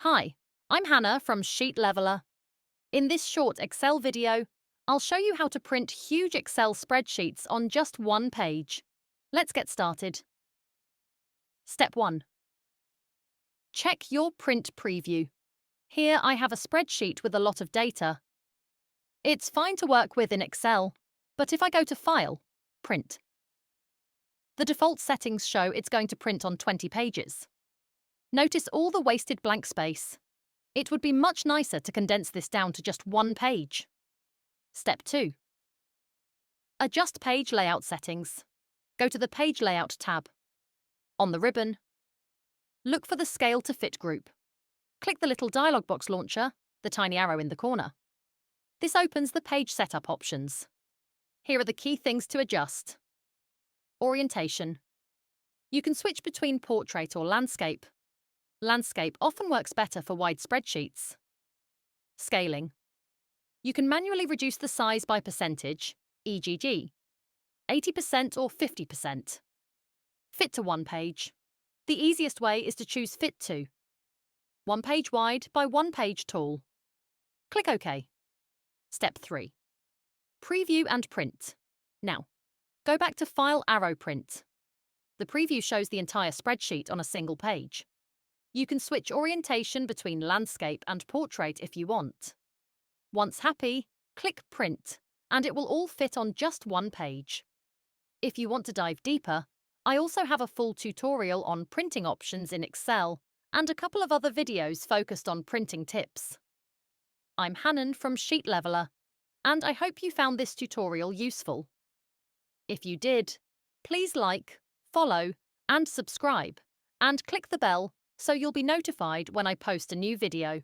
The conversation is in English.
Hi, I'm Hannah from Sheet Leveler. In this short Excel video, I'll show you how to print huge Excel spreadsheets on just one page. Let's get started. Step 1. Check your print preview. Here I have a spreadsheet with a lot of data. It's fine to work with in Excel, but if I go to File, Print, the default settings show it's going to print on 20 pages. Notice all the wasted blank space. It would be much nicer to condense this down to just one page. Step 2. Adjust page layout settings. Go to the Page Layout tab. On the ribbon, look for the Scale to Fit group. Click the little dialog box launcher, the tiny arrow in the corner. This opens the page setup options. Here are the key things to adjust. Orientation. You can switch between portrait or landscape. Landscape often works better for wide spreadsheets. Scaling. You can manually reduce the size by percentage, e.g., 80% or 50%. Fit to one page. The easiest way is to choose Fit to. One page wide by one page tall. Click OK. Step 3. Preview and print. Now, go back to File Arrow Print. The preview shows the entire spreadsheet on a single page. You can switch orientation between landscape and portrait if you want. Once happy, click Print, and it will all fit on just one page. If you want to dive deeper, I also have a full tutorial on printing options in Excel and a couple of other videos focused on printing tips. I'm Hannah from Sheet Leveler, and I hope you found this tutorial useful. If you did, please like, follow, and subscribe, and click the bell so you'll be notified when I post a new video.